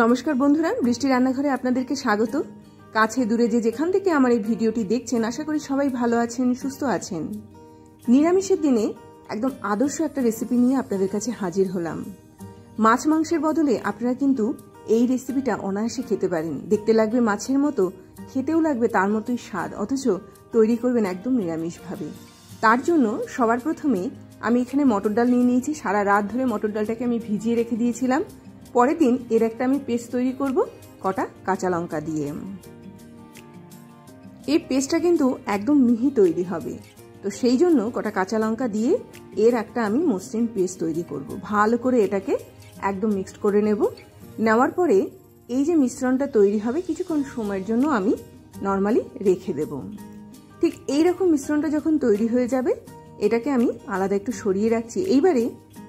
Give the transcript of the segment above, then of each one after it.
নমস্কার বন্ধুরা, বৃষ্টি রান্নাঘরে আপনাদেরকে স্বাগত। কাছে দূরে যে যেখান থেকে আমার এই ভিডিওটি দেখছেন, আশা করি সবাই ভালো আছেন, সুস্থ আছেন। নিরামিষের দিনে একদম আদর্শ একটা রেসিপি নিয়ে আপনাদের কাছে হাজির হলাম। মাছ মাংসের বদলে আপনারা কিন্তু এই রেসিপিটা অনায়াসে খেতে পারেন। দেখতে লাগবে মাছের মতো, খেতেও লাগবে তার মতোই স্বাদ, অথচ তৈরি করবেন একদম নিরামিষভাবে। তার জন্য সবার প্রথমে আমি এখানে মটর ডাল নিয়ে নিয়েছি। সারা রাত ধরে মটর ডালটাকে আমি ভিজিয়ে রেখে দিয়েছিলাম। পরের দিন এর একটা আমি পেস্ট তৈরি করব কটা কাঁচা লঙ্কা দিয়ে। এই পেস্টটা কিন্তু একদম মিহি তৈরি হবে, তো সেই জন্য কটা কাঁচা লঙ্কা দিয়ে এর একটা আমি মসৃণ পেস্ট তৈরি করব। ভালো করে এটাকে একদম মিক্সড করে নেব। নেওয়ার পরে এই যে মিশ্রণটা তৈরি হবে, কিছুক্ষণ সময়ের জন্য আমি নর্মালি রেখে দেব। ঠিক এইরকম মিশ্রণটা যখন তৈরি হয়ে যাবে, এটাকে আমি আলাদা একটু সরিয়ে রাখছি। এইবারে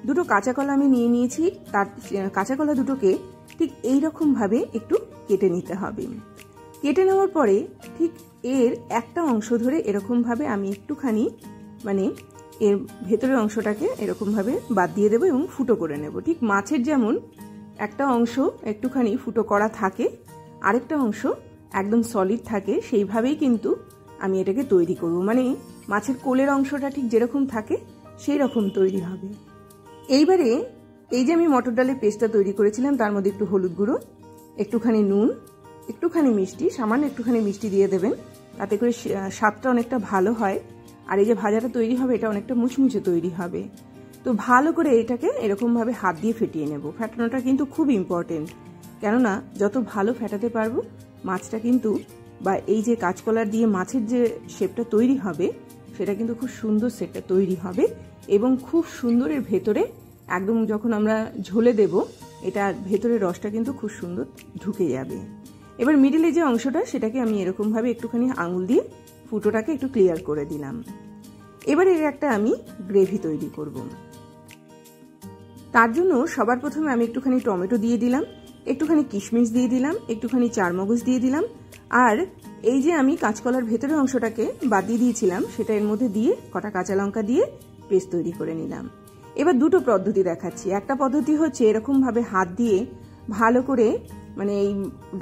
দুটো কাঁচা কলা আমি নিয়ে নিয়েছি। তার কাঁচা কলা দুটোকে ঠিক এইরকম ভাবে একটু কেটে নিতে হবে। কেটে নেওয়ার পরে ঠিক এর একটা অংশ ধরে এরকম ভাবে আমি একটুখানি এর ভেতরের অংশটাকে এরকম ভাবে বাদ দিয়ে দেবো এবং ফুটো করে নেব। ঠিক মাছের যেমন একটা অংশ একটুখানি ফুটো করা থাকে, আরেকটা অংশ একদম সলিড থাকে, সেইভাবেই কিন্তু আমি এটাকে তৈরি করব। মাছের কোলের অংশটা ঠিক যেরকম থাকে সেই রকম তৈরি হবে। এইবারে এই যে আমি মটর ডালের পেস্টটা তৈরি করেছিলাম, তার মধ্যে একটু হলুদ গুঁড়ো, একটুখানি নুন, একটুখানি মিষ্টি, সামান্য একটুখানি মিষ্টি দিয়ে দেবেন, তাতে করে স্বাদটা অনেকটা ভালো হয়। আর এই যে ভাজাটা তৈরি হবে, এটা অনেকটা মুচমুচে তৈরি হবে। তো ভালো করে এটাকে এরকমভাবে হাত দিয়ে ফেটিয়ে নেব। ফেটানোটা কিন্তু খুব ইম্পর্টেন্ট, কেননা যত ভালো ফেটাতে পারবো মাছটা কিন্তু, বা এই যে কাঁচকলার দিয়ে মাছের যে শেপটা তৈরি হবে, সেটা কিন্তু খুব সুন্দর সেটটা তৈরি হবে এবং খুব সুন্দরের ভেতরে একদম যখন আমরা ঝোলে দেব, এটা ভেতরের রসটা কিন্তু খুব সুন্দর ঢুকে যাবে। এবার মিডিলে যে অংশটা, সেটাকে আমি এরকমভাবে একটুখানি আঙুল দিয়ে ফুটোটাকে একটু ক্লিয়ার করে দিলাম। এবার এর একটা আমি গ্রেভি তৈরি করব। তার জন্য সবার প্রথমে আমি একটুখানি টমেটো দিয়ে দিলাম, একটুখানি কিশমিশ দিয়ে দিলাম, একটুখানি চারমগজ দিয়ে দিলাম, আর এই যে আমি কাঁচকলার ভেতরের অংশটাকে বাদ দিয়ে দিয়েছিলাম, সেটা এর মধ্যে দিয়ে কটা কাঁচা লঙ্কা দিয়ে পেস্ট তৈরি করে নিলাম। এবার দুটো পদ্ধতি দেখাচ্ছি। একটা পদ্ধতি হচ্ছে এরকম ভাবে হাত দিয়ে ভালো করে এই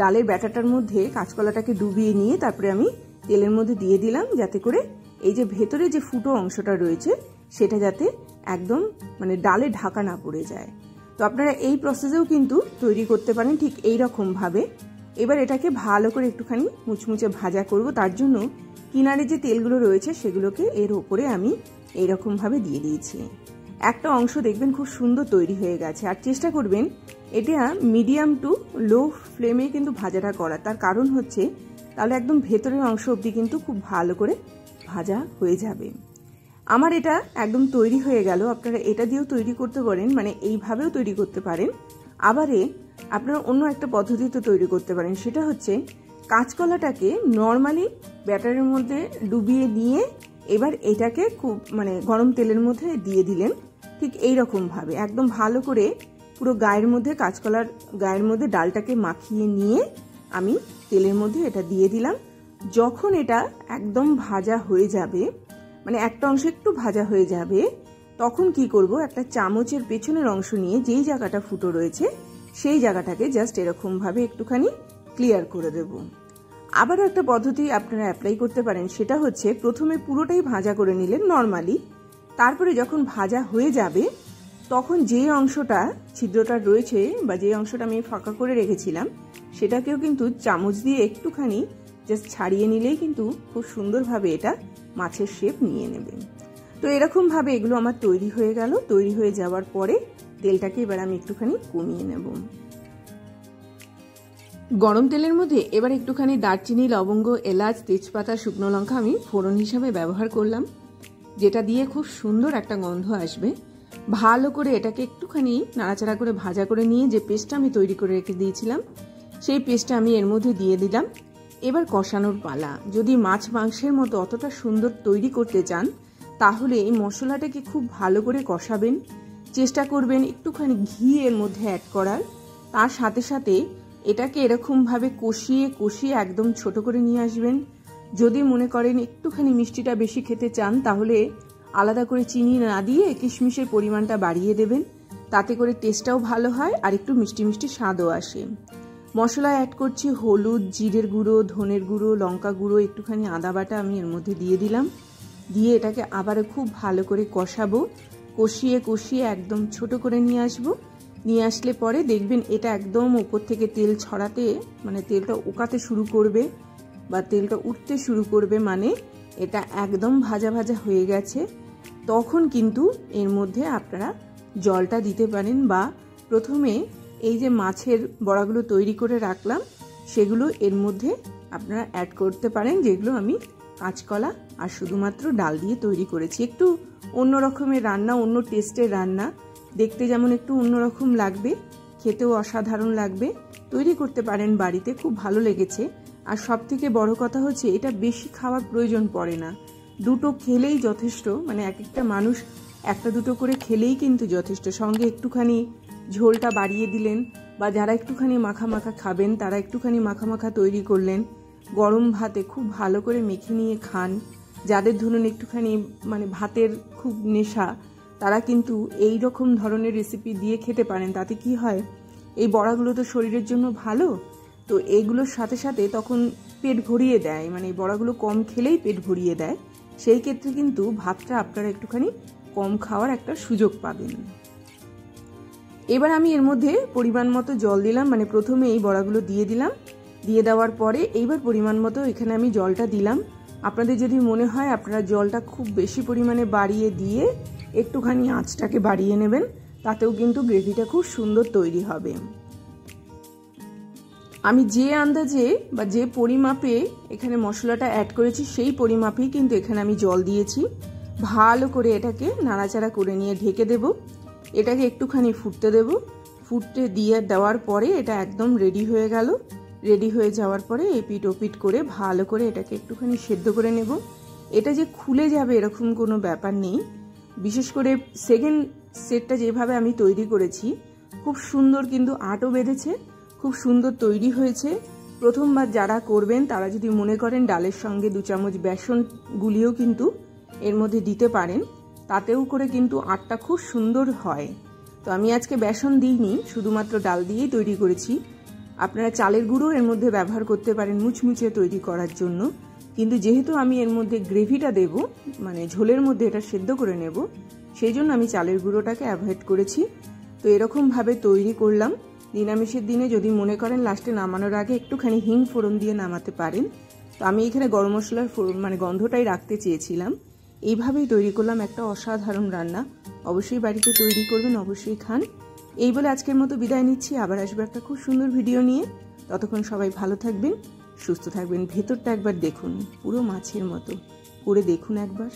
ডালের ব্যাটারটার মধ্যে কাঁচকলাটাকে ডুবিয়ে নিয়ে তারপরে আমি তেলের মধ্যে দিয়ে দিলাম, যাতে করে এই যে ভেতরে যে ফুটো অংশটা রয়েছে সেটা যাতে একদম ডালে ঢাকা না পড়ে যায়। তো আপনারা এই প্রসেসেও কিন্তু তৈরি করতে পারেন ঠিক এই রকম ভাবে। এবার এটাকে ভালো করে একটুখানি মুচমুচে ভাজা করব। তার জন্য কিনারে যে তেলগুলো রয়েছে সেগুলোকে এর ওপরে আমি এইরকম ভাবে দিয়ে দিয়েছি। একটা অংশ দেখবেন খুব সুন্দর তৈরি হয়ে গেছে। আর চেষ্টা করবেন এটা মিডিয়াম টু লো ফ্লেমে কিন্তু ভাজাটা করা। তার কারণ হচ্ছে তাহলে একদম ভেতরের অংশ অবধি কিন্তু খুব ভালো করে ভাজা হয়ে যাবে। আমার এটা একদম তৈরি হয়ে গেল। আপনারা এটা দিয়েও তৈরি করতে পারেন, এইভাবেও তৈরি করতে পারেন। আবারে আপনারা অন্য একটা পদ্ধতিতে তৈরি করতে পারেন, সেটা হচ্ছে কাঁচকলাটাকে নর্মালি ব্যাটারের মধ্যে ডুবিয়ে নিয়ে এবার এটাকে খুব গরম তেলের মধ্যে দিয়ে দিলেন। ঠিক এইরকম ভাবে একদম ভালো করে পুরো গায়ের মধ্যে, কাঁচকলার গায়ের মধ্যে ডালটাকে মাখিয়ে নিয়ে আমি তেলের মধ্যে এটা দিয়ে দিলাম। যখন এটা একদম ভাজা হয়ে যাবে, একটা অংশ একটু ভাজা হয়ে যাবে, তখন কি করব, একটা চামচের পেছনের অংশ নিয়ে যেই জায়গাটা ফুটো রয়েছে সেই জায়গাটাকে জাস্ট এরকম ভাবে একটুখানি ক্লিয়ার করে দেব। আবারও একটা পদ্ধতি আপনারা অ্যাপ্লাই করতে পারেন, সেটা হচ্ছে প্রথমে পুরোটাই ভাজা করে নিলেন নর্মালি, তারপরে যখন ভাজা হয়ে যাবে তখন যে অংশটা ছিদ্রটা রয়েছে বা যে অংশটা আমি ফাঁকা করে রেখেছিলাম, সেটাকেও কিন্তু চামচ দিয়ে একটুখানি জাস্ট ছাড়িয়ে নিলেই কিন্তু খুব সুন্দরভাবে এটা মাছের শেপ নিয়ে নেবে। তো এরকম ভাবে এগুলো আমার তৈরি হয়ে গেল। তৈরি হয়ে যাওয়ার পরে তেলটাকে এবার আমি একটুখানি কমিয়ে নেব। গরম তেলের মধ্যে এবার একটুখানি দারচিনি, লবঙ্গ, এলাচ, তেজপাতা, শুকনো লঙ্কা আমি ফোড়ন হিসাবে ব্যবহার করলাম, যেটা দিয়ে খুব সুন্দর একটা গন্ধ আসবে। ভালো করে এটাকে একটুখানি নাড়াচাড়া করে ভাজা করে নিয়ে যে পেস্টটা আমি তৈরি করে রেখে দিয়েছিলাম, সেই পেস্টটা আমি এর মধ্যে দিয়ে দিলাম। এবার কষানোর পালা। যদি মাছ মাংসের মতো অতটা সুন্দর তৈরি করতে চান, তাহলে এই মশলাটাকে খুব ভালো করে কষাবেন। চেষ্টা করবেন একটুখানি ঘি এর মধ্যে অ্যাড করার। তার সাথে সাথে এটাকে এরকমভাবে কষিয়ে কষিয়ে একদম ছোট করে নিয়ে আসবেন। যদি মনে করেন একটুখানি মিষ্টিটা বেশি খেতে চান, তাহলে আলাদা করে চিনি না দিয়ে কিশমিশের পরিমাণটা বাড়িয়ে দেবেন। তাতে করে টেস্টটাও ভালো হয় আর একটু মিষ্টি মিষ্টি স্বাদও আসে। মশলা অ্যাড করছি হলুদ, জিরের গুঁড়ো, ধনের গুঁড়ো, লঙ্কা গুঁড়ো, একটুখানি আদা বাটা আমি এর মধ্যে দিয়ে দিলাম। দিয়ে এটাকে আবারও খুব ভালো করে কষাবো। কষিয়ে কষিয়ে একদম ছোট করে নিয়ে আসবো। নিয়ে আসলে পরে দেখবেন এটা একদম উপর থেকে তেল ছড়াতে, মানে তেলটা ওকাতে শুরু করবে বা তেলটা উঠতে শুরু করবে, মানে এটা একদম ভাজা ভাজা হয়ে গেছে। তখন কিন্তু এর মধ্যে আপনারা জলটা দিতে পারেন, বা প্রথমে এই যে মাছের বড়াগুলো তৈরি করে রাখলাম সেগুলো এর মধ্যে আপনারা অ্যাড করতে পারেন, যেগুলো আমি কাঁচকলা আর শুধুমাত্র ডাল দিয়ে তৈরি করেছি। একটু অন্য রকমের রান্না, অন্য টেস্টের রান্না, দেখতে যেমন একটু অন্যরকম লাগবে, খেতেও অসাধারণ লাগবে। তৈরি করতে পারেন বাড়িতে, খুব ভালো লেগেছে। আর সব থেকে বড় কথা হচ্ছে এটা বেশি খাওয়ার প্রয়োজন পড়ে না, দুটো খেলেই যথেষ্ট। মানে এক একটা মানুষ একটা দুটো করে খেলেই কিন্তু যথেষ্ট। সঙ্গে একটুখানি ঝোলটা বাড়িয়ে দিলেন, বা যারা একটুখানি মাখা মাখা খাবেন তারা একটুখানি মাখা মাখা তৈরি করলেন, গরম ভাতে খুব ভালো করে মেখে নিয়ে খান। যাদের ধরুন একটুখানি মানে ভাতের খুব নেশা, তারা কিন্তু এই রকম ধরনের রেসিপি দিয়ে খেতে পারেন। তাতে কি হয়, এই বড়াগুলো তো শরীরের জন্য ভালো, তো এইগুলোর সাথে সাথে তখন পেট ভরিয়ে দেয়, মানে এই বড়াগুলো কম খেলেই পেট ভরিয়ে দেয়। সেই ক্ষেত্রে কিন্তু ভাতটা আপনারা একটুখানি কম খাওয়ার একটা সুযোগ পাবেন। এবার আমি এর মধ্যে পরিমাণ মতো জল দিলাম, মানে প্রথমে এই বড়াগুলো দিয়ে দিলাম, দিয়ে দেওয়ার পরে এইবার পরিমাণ মতো এখানে আমি জলটা দিলাম। আপনাদের যদি মনে হয় আপনারা জলটা খুব বেশি পরিমাণে বাড়িয়ে দিয়ে একটুখানি আঁচটাকে বাড়িয়ে নেবেন, তাতেও কিন্তু গ্রেভিটা খুব সুন্দর তৈরি হবে। আমি যে আন্দাজে বা যে পরিমাপে এখানে মশলাটা অ্যাড করেছি সেই পরিমাপেই কিন্তু এখানে আমি জল দিয়েছি। ভালো করে এটাকে নাড়াচাড়া করে নিয়ে ঢেকে দেব। এটাকে একটুখানি ফুটতে দেব। ফুটতে দিয়ে দেওয়ার পরে এটা একদম রেডি হয়ে গেল। রেডি হয়ে যাওয়ার পরে এপিট ওপিট করে ভালো করে এটাকে একটুখানি সেদ্ধ করে নেব। এটা যে খুলে যাবে এরকম কোনো ব্যাপার নেই। বিশেষ করে সেকেন্ড সেটটা যেভাবে আমি তৈরি করেছি খুব সুন্দর কিন্তু আটও বেঁধেছে, খুব সুন্দর তৈরি হয়েছে। প্রথমবার যারা করবেন তারা যদি মনে করেন ডালের সঙ্গে 2 চামচ বেসন গুলিও কিন্তু এর মধ্যে দিতে পারেন, তাতেও করে কিন্তু আটটা খুব সুন্দর হয়। তো আমি আজকে বেসন দিইনি, শুধুমাত্র ডাল দিয়েই তৈরি করেছি। আপনারা চালের গুঁড়ো এর মধ্যে ব্যবহার করতে পারেন মুচমুচে তৈরি করার জন্য, কিন্তু যেহেতু আমি এর মধ্যে গ্রেভিটা দেব, মানে ঝোলের মধ্যে এটা সেদ্ধ করে নেব, সেই জন্য আমি চালের গুঁড়োটাকে অ্যাভয়েড করেছি। তো এরকমভাবে তৈরি করলাম। নিরামিষের দিনে যদি মনে করেন লাস্টে নামানোর আগে একটুখানি হিং ফোড়ন দিয়ে নামাতে পারেন। তো আমি এখানে গরম মশলার মানে গন্ধটাই রাখতে চেয়েছিলাম। এইভাবেই তৈরি করলাম একটা অসাধারণ রান্না। অবশ্যই বাড়িতে তৈরি করবেন, অবশ্যই খান। এই বলে আজকের মতো বিদায় নিচ্ছি। আবার আসবো একটা খুব সুন্দর ভিডিও নিয়ে। ততক্ষণ সবাই ভালো থাকবেন, সুস্থ থাকবেন। ভেতরটা একবার দেখুন, পুরো মাছের মতো করে দেখুন একবার।